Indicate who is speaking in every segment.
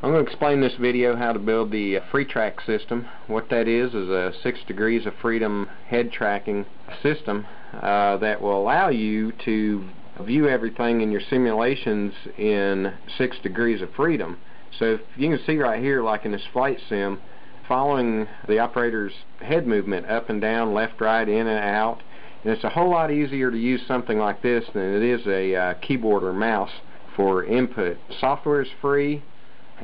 Speaker 1: I'm going to explain this video how to build the FreeTrack system. What that is a 6 degrees of freedom head tracking system that will allow you to view everything in your simulations in 6 degrees of freedom. So if you can see right here, like in this flight sim, following the operator's head movement up and down, left, right, in and out, and it's a whole lot easier to use something like this than it is a keyboard or mouse for input. Software is free.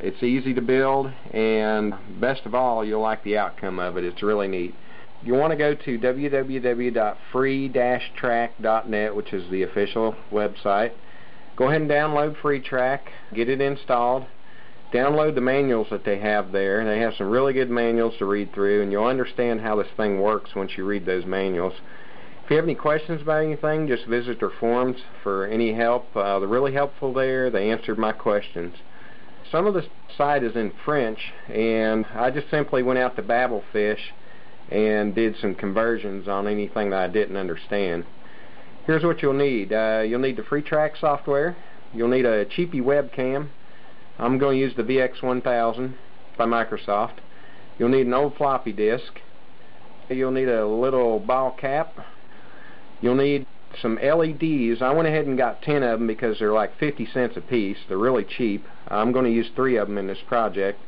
Speaker 1: It's easy to build, and best of all, you'll like the outcome of it. It's really neat. You want to go to www.free-track.net, which is the official website. Go ahead and download FreeTrack, get it installed, download the manuals that they have there. They have some really good manuals to read through, and you'll understand how this thing works once you read those manuals. If you have any questions about anything, just visit their forums for any help. They're really helpful there. They answered my questions. Some of the site is in French, and I just simply went out to Babelfish and did some conversions on anything that I didn't understand. Here's what you'll need. You'll need the FreeTrack software. You'll need a cheapy webcam. I'm going to use the VX1000 by Microsoft. You'll need an old floppy disk. You'll need a little ball cap. You'll need some LEDs. I went ahead and got 10 of them because they're like 50 cents a piece. They're really cheap. I'm going to use 3 of them in this project.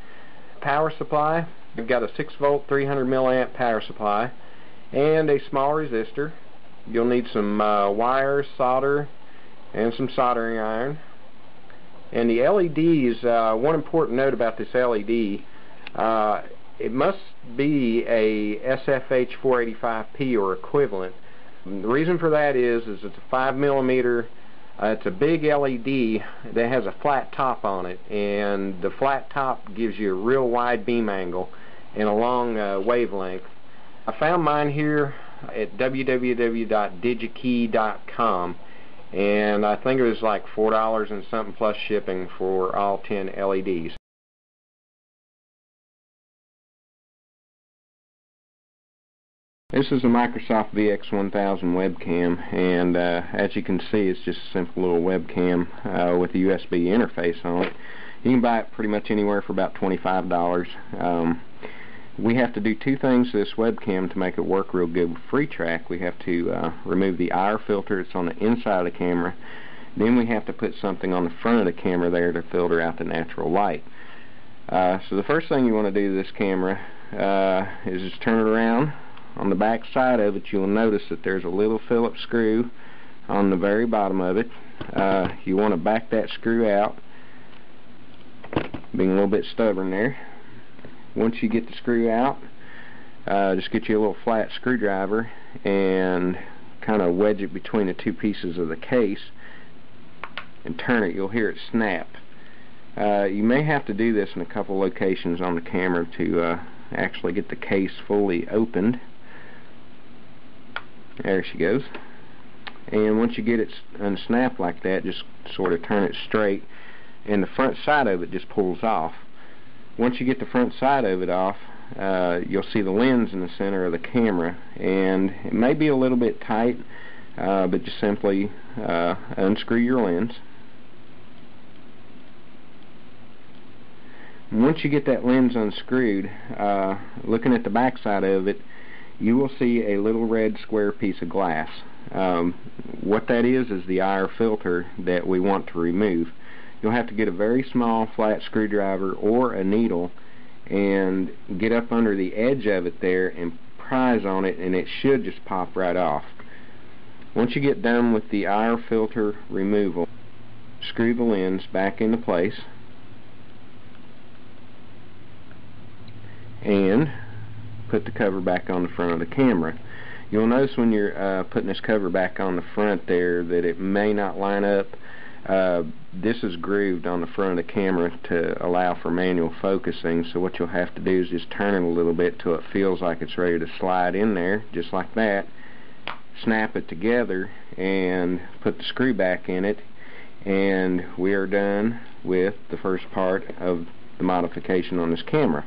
Speaker 1: Power supply. I've got a 6-volt 300 milliamp power supply and a small resistor. You'll need some wires, solder, and some soldering iron. And the LEDs, one important note about this LED, it must be a SFH 485p or equivalent. The reason for that is it's a 5mm, it's a big LED that has a flat top on it, and the flat top gives you a real wide beam angle and a long wavelength. I found mine here at www.digikey.com, and I think it was like $4 and something plus shipping for all 10 LEDs. This is a Microsoft VX1000 webcam, and as you can see, it's just a simple little webcam with a USB interface on it. You can buy it pretty much anywhere for about $25. We have to do 2 things to this webcam to make it work real good with FreeTrack. We have to remove the IR filter that's on the inside of the camera. Then we have to put something on the front of the camera there to filter out the natural light. So the first thing you want to do to this camera is just turn it around. On the back side of it, you'll notice that there's a little Phillips screw on the very bottom of it. You want to back that screw out, being a little bit stubborn there. Once you get the screw out, just get you a little flat screwdriver and kind of wedge it between the 2 pieces of the case and turn it. You'll hear it snap. You may have to do this in a couple locations on the camera to actually get the case fully opened. There she goes. And once you get it unsnapped like that, just sort of turn it straight, and the front side of it just pulls off. Once you get the front side of it off, you'll see the lens in the center of the camera, and it may be a little bit tight, but just simply unscrew your lens. Once you get that lens unscrewed, looking at the back side of it, you will see a little red square piece of glass. What that is the IR filter that we want to remove. You'll have to get a very small flat screwdriver or a needle and get up under the edge of it there and prise on it, and it should just pop right off. Once you get done with the IR filter removal, screw the lens back into place and put the cover back on the front of the camera. You'll notice when you're putting this cover back on the front there that it may not line up. This is grooved on the front of the camera to allow for manual focusing, so what you'll have to do is just turn it a little bit till it feels like it's ready to slide in there, just like that. Snap it together and put the screw back in it, and we are done with the first part of the modification on this camera.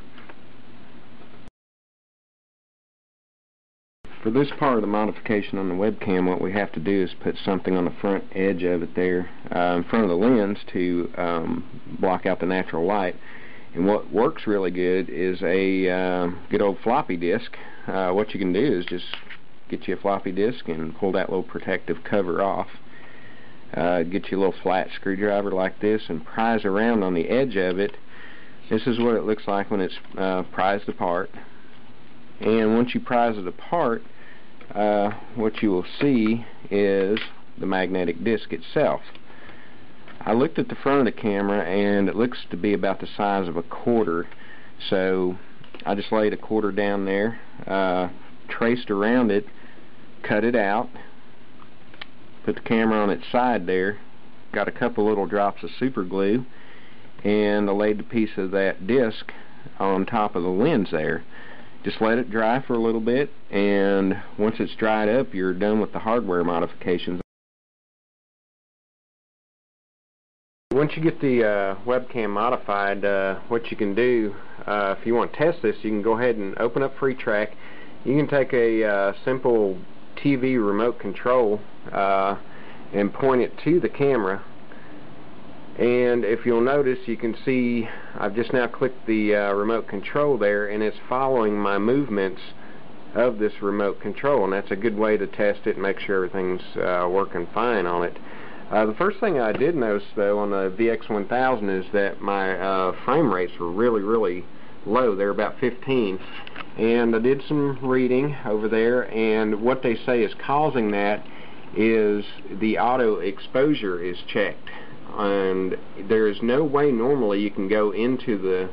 Speaker 1: For this part of the modification on the webcam, what we have to do is put something on the front edge of it there in front of the lens to block out the natural light. And what works really good is a good old floppy disk. What you can do is just get you a floppy disk and pull that little protective cover off. Get you a little flat screwdriver like this and prise around on the edge of it. This is what it looks like when it's prized apart. And once you prise it apart, what you will see is the magnetic disc itself. I looked at the front of the camera and it looks to be about the size of a quarter, so I just laid a quarter down there, traced around it, cut it out, put the camera on its side there, got a couple little drops of super glue, and I laid the piece of that disc on top of the lens there. Just let it dry for a little bit, and once it's dried up, you're done with the hardware modifications. Once you get the webcam modified, what you can do, if you want to test this, you can go ahead and open up FreeTrack. You can take a simple TV remote control and point it to the camera, and if you'll notice, you can see I've just now clicked the remote control there, and it's following my movements of this remote control, and that's a good way to test it and make sure everything's working fine on it. The first thing I did notice, though, on the VX1000 is that my frame rates were really low. They're about 15, and I did some reading over there, and what they say is causing that is the auto exposure is checked, and there is no way normally you can go into the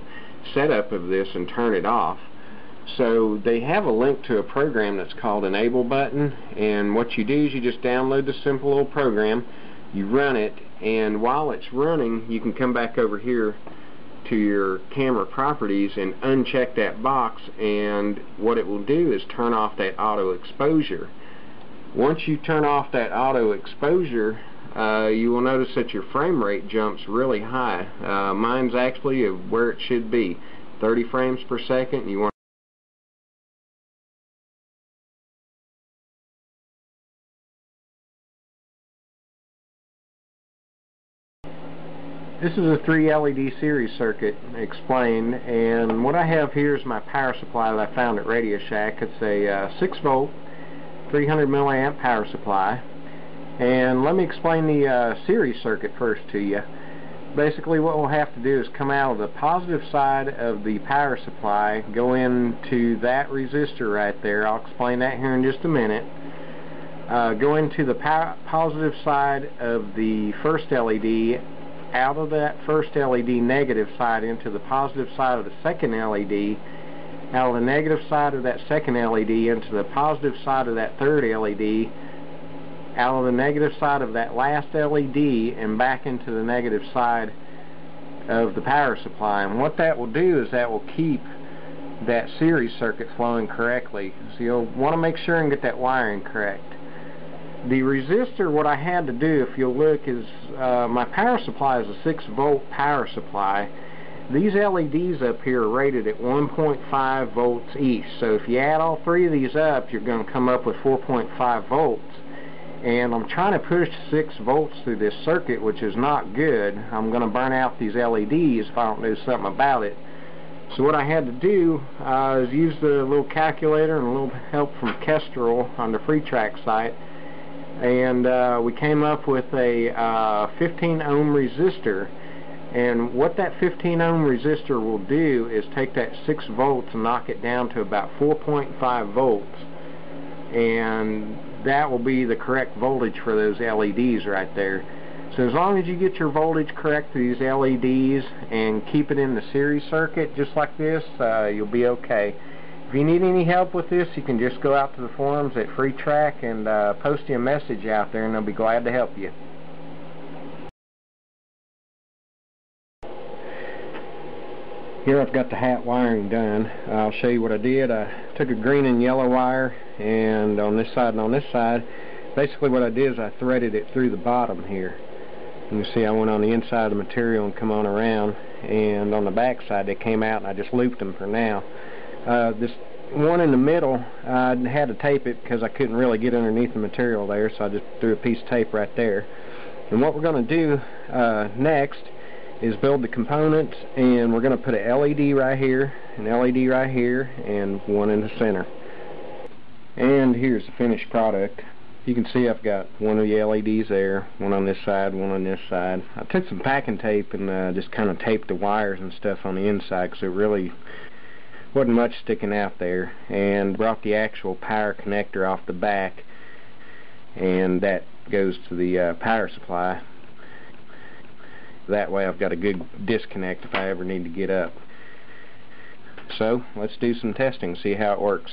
Speaker 1: setup of this and turn it off. So they have a link to a program that's called Enable Button, and what you do is you just download the simple little program, you run it, and while it's running you can come back over here to your camera properties and uncheck that box, and what it will do is turn off that auto exposure. Once you turn off that auto exposure, you will notice that your frame rate jumps really high. Mine's actually where it should be, 30 frames per second. You want This is a 3 LED series circuit explained, and what I have here is my power supply that I found at Radio Shack. It's a 6 volt 300 milliamp power supply, and let me explain the series circuit first to you. Basically what we'll have to do is come out of the positive side of the power supply, go into that resistor right there. I'll explain that here in just a minute. Go into the positive side of the first LED, out of that first LED negative side into the positive side of the second LED, out of the negative side of that second LED into the positive side of that third LED, out of the negative side of that last LED, and back into the negative side of the power supply. And what that will do is that will keep that series circuit flowing correctly. So you'll want to make sure and get that wiring correct. The resistor, what I had to do, if you'll look, is my power supply is a 6 volt power supply. These LEDs up here are rated at 1.5 volts each. So if you add all three of these up, you're going to come up with 4.5 volts. And I'm trying to push 6 volts through this circuit, which is not good. I'm going to burn out these LEDs if I don't do something about it. So what I had to do is use the little calculator and a little help from Kestrel on the FreeTrack site, and we came up with a 15 ohm resistor. And what that 15 ohm resistor will do is take that 6 volts and knock it down to about 4.5 volts, and that will be the correct voltage for those LEDs right there. So as long as you get your voltage correct to these LEDs and keep it in the series circuit just like this, you'll be okay. If you need any help with this, you can just go out to the forums at FreeTrack and post you a message out there, and they'll be glad to help you. Here I've got the hat wiring done. I'll show you what I did. I took a green and yellow wire, and on this side and on this side, basically what I did is I threaded it through the bottom here. You can see I went on the inside of the material and come on around, and on the back side they came out and I just looped them for now. This one in the middle, I had to tape it because I couldn't really get underneath the material there, so I just threw a piece of tape right there. And what we're going to do next is build the components, and we're going to put an LED right here, an LED right here, and one in the center. And here's the finished product. You can see I've got one of the LEDs there, one on this side, one on this side. I took some packing tape and just kind of taped the wires and stuff on the inside, because it really wasn't much sticking out there, and brought the actual power connector off the back, and that goes to the power supply. That way I've got a good disconnect if I ever need to get up. So let's do some testing, see how it works.